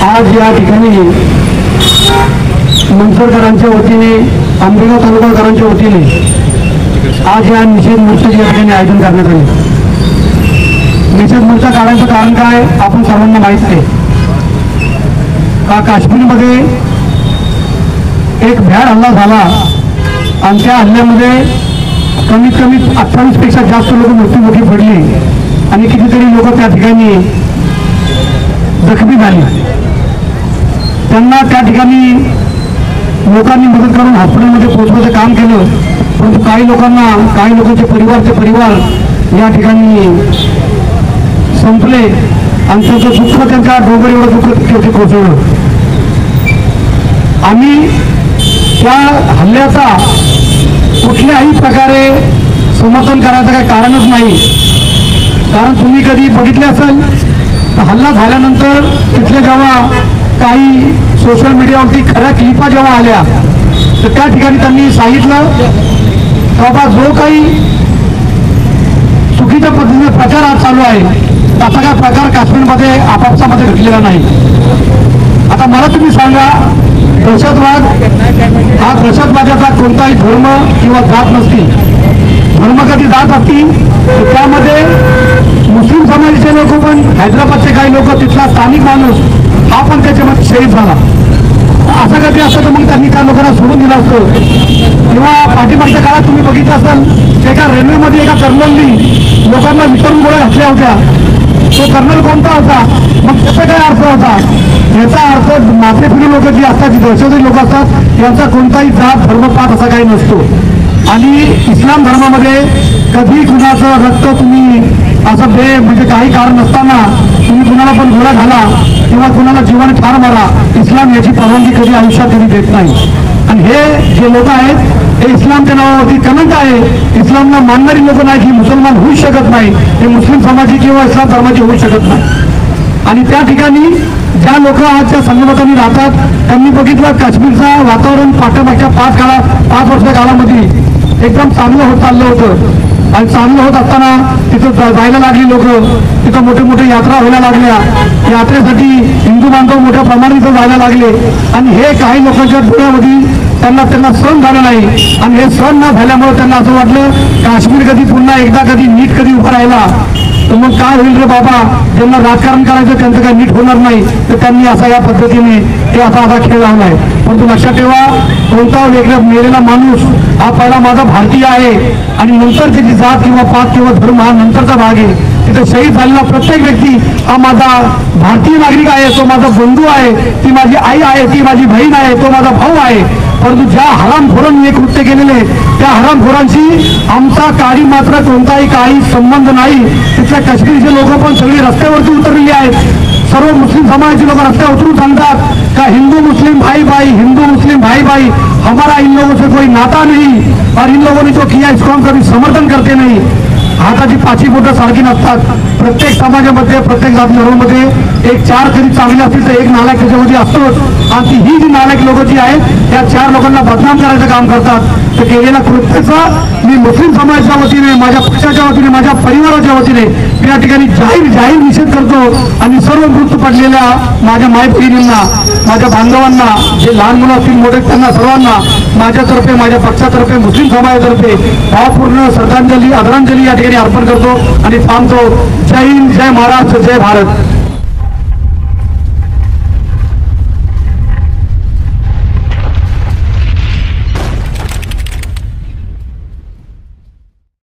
आज या ठिकाणी मंचरकरांच्या वतीने, आंबेगाव तालुकाकरांच्या वतीने आज या निषेध मोर्चाचे या ठिकाणी आयोजन करण्यात आले. निषेध मोर्चा काढायचं कारण काय आपण सर्वांना माहीत आहे का काश्मीरमध्ये एक भ्याड हल्ला झाला आणि त्या हल्ल्यामध्ये कमीत कमी 28 पेक्षा जास्त लोक मृत्युमुखी पडली आणि कितीतरी लोक त्या ठिकाणी जखमी झाली. त्यांना त्या ठिकाणी लोकांनी मदत करून हॉस्पिटलमध्ये पोहोचवायचं काम केलं, परंतु काही लोकांचे परिवार या ठिकाणी संपले आणि त्यांचं दुःख त्यांच्या डोंगर एवढं दुःख तिथे कोसळलं. आम्ही त्या हल्ल्याचा कुठल्याही प्रकारे समर्थन करायचं काही कारणच नाही. कारण तुम्ही कधी बघितले असेल हल्ला झाल्यानंतर तिथल्या जेव्हा काही सोशल मीडियावरती खऱ्या क्लिपा जेव्हा आल्या तर त्या ठिकाणी त्यांनी सांगितलं बाबा जो काही चुकीच्या पद्धतीने प्रचार आज चालू आहे तसा काय प्रकार काश्मीरमध्ये आपापसामध्ये घडलेला नाही. आता मला तुम्ही सांगा, दहशतवाद हा दहशतवादाचा कोणताही धर्म किंवा जात नसती. धर्म कधी जात असतील तर त्यामध्ये मुस्लिम समाजाचे लोक पण, हैदराबादचे काही लोक, तिथला स्थानिक माणूस हा पण त्याच्यामध्ये शहीद झाला. असं कधी असतं तर मग त्यांनी त्या लोकांना सोडून दिलं असतं. किंवा पाठीमागच्या काळात तुम्ही बघितलं असाल एका रेल्वेमध्ये एका कर्नलनी लोकांना विचारून गोळ्या घातल्या होत्या. तो कर्नल कोणता होता, मग त्याचा काय अर्थ होता? याचा अर्थ माथेफिरू लोक जी असतात, जी दहशतवादी लोक असतात, यांचा कोणताही जात धर्मपात असा काही नसतो. आणि इस्लाम धर्मामध्ये कधी कुणाचं रक्त तुम्ही असं म्हणजे काही कारण नसताना तुम्ही कुणाला पण गोळा घाला किंवा कुणाला जीवाने ठार मारा, इस्लाम याची परवानगी कधी आयुष्यात कधी देत नाही. आणि हे जे लोक आहेत हे इस्लामच्या नावावरती कलंक आहे. इस्लामला मानणारी लोक नाही की मुसलमान होऊ शकत नाही, हे मुस्लिम समाजी किंवा इस्लाम धर्माचे होऊ शकत नाही. आणि त्या ठिकाणी ज्या लोक आजच्या संगमतांनी राहतात त्यांनी बघितलं काश्मीरचं वातावरण पाठीमागच्या 5 वर्षाच्या काळामध्ये एकदम चांगलं होत चाललं होतं. आणि चांगलं होत असताना तिथं जायला लागली लोक, तिथं मोठे यात्रा व्हायला लागल्या. यात्रेसाठी हिंदू बांधव मोठ्या प्रमाणात इथं जायला लागले आणि हे काही लोकांच्या डोळ्यामध्ये त्यांना सण झालं नाही. आणि हे सण न झाल्यामुळे त्यांना असं वाटलं काश्मीर कधी पुन्हा एकदा कधी नीट कधी उभा राहिला तर मग काय होईल रे बाबा, ज्यांना राजकारण करायचं त्यांचं काही नीट होणार नाही. तर त्यांनी असा या पद्धतीने ते असा खेळ लावलाय. परंतु लक्षात ठेवा, कोणता वेगळा मेलेला माणूस हा पहिला माझा भारतीय आहे आणि नंतर त्याची जात किंवा पात किंवा धर्म हा नंतरचा भाग आहे. तिथे शहीद झालेला प्रत्येक व्यक्ती हा माझा भारतीय नागरिक आहे, तो माझा बंधू आहे, ती माझी आई आहे, ती माझी बहीण आहे, तो माझा भाऊ आहे. परंतु ज्या हरामखोरांनी हे कृत्य केलेले त्या हरामखोरांशी आमचा काही मात्र कोणताही काही संबंध नाही. तिथल्या काश्मीरचे लोक पण सगळे रस्त्यावरती उतरलेले आहेत. सर्व मुस्लिम समाजाचे लोक रस्त्यावर उतरून सांगतात का हिंदू मुस्लिम भाई भाई, हिंदू मुस्लिम भाई भाई, हमारा इन लोगों से कोई नाता नहीं और इन लोगों ने जो किया इसको हम कभी समर्थन करते नहीं. हाताची 5 बोटं सारखी नसतात. प्रत्येक समाजामध्ये, प्रत्येक जाती धर्मामध्ये एक 4 तरी चांगले असतील तर एक नालायक त्याच्यामध्ये असतोच. आणि ही जी नालायक लोक जी आहेत त्या 4 लोकांना बदनाम करायचं काम करतात. तर केलेल्या कृत्याचा मी मुस्लिम समाजाच्या वतीने, माझ्या पक्षाच्या वतीने, माझ्या परिवाराच्या वतीने या ठिकाणी जाहीर निषेध करतो. आणि सर्व मृत्यू पडलेल्या माझ्या मायबहिणींना, माझ्या बांधवांना, जे लहान मुलं असतील मोठे त्यांना सर्वांना माझ्यातर्फे, माझ्या पक्षातर्फे, मुस्लिम समाजातर्फे भावपूर्ण श्रद्धांजली, आदरांजली या ठिकाणी अर्पण करतो आणि थांबतो. जय हिंद, जय महाराष्ट्र, जय भारत.